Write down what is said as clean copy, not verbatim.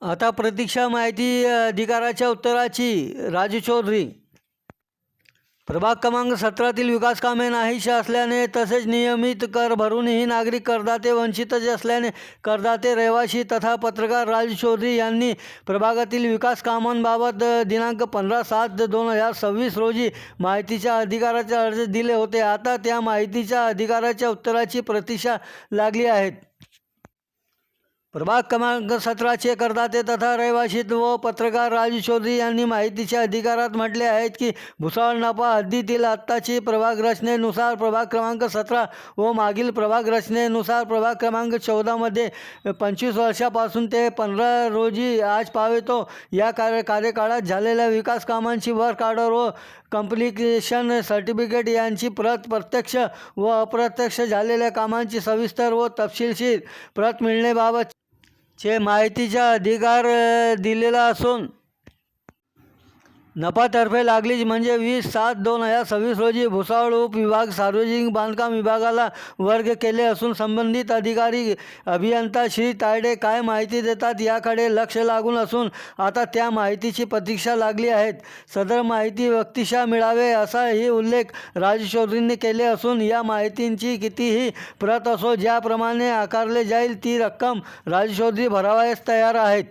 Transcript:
आता प्रतीक्षा माहिती अधिकाराच्या उत्तराची. राजू चौधरी. प्रभाग क्रमांक 17तील विकास कामे नाहीशी असल्याने तसेच नियमित कर भरूनही नागरिक करदाते वंचितच असल्याने करदाते रहिवासी तथा पत्रकार राजू चौधरी यांनी प्रभागातील विकास कामांबाबत दिनांक 15/7/2026 रोजी माहितीच्या अधिकाराचे अर्ज दिले होते. आता त्या माहितीच्या अधिकाराच्या उत्तराची प्रतीक्षा लागली आहे. प्रभाग क्रमांक 17चे करदाते तथा रहिवासी व पत्रकार राजू चौधरी यांनी माहितीच्या अधिकारात म्हटले आहेत की भुसावळ नपा हद्दीतील आत्ताची प्रभाग रचनेनुसार प्रभाग क्रमांक 17 व मागील प्रभाग रचनेनुसार प्रभाग क्रमांक 14मध्ये 25 वर्षापासून ते 15 रोजी आज पावेतो या कार्यकाळात झालेल्या विकास कामांची वर्क ऑर्डर व कंप्लिकेशन सर्टिफिकेट यांची प्रत, प्रत्यक्ष व अप्रत्यक्ष झालेल्या कामांची सविस्तर व तपशीलशीर प्रत मिळण्याबाबत चे माहितीचा अधिकार दिलेला असून नपातर्फे लागलीच म्हणजे 20/7/2026 रोजी भुसावळ उपविभाग सार्वजनिक बांधकाम विभागाला वर्ग केले असून संबंधित अधिकारी अभियंता श्री तायडे काय माहिती देतात याकडे लक्ष लागून असून आता त्या माहितीची प्रतीक्षा लागली आहेत. सदर माहिती व्यक्तिशः मिळावे असाही उल्लेख राजू चौधरींनी केले असून या माहितींची कितीही प्रत असो ज्याप्रमाणे आकारले जाईल ती रक्कम राजू चौधरी भरावयास तयार आहेत.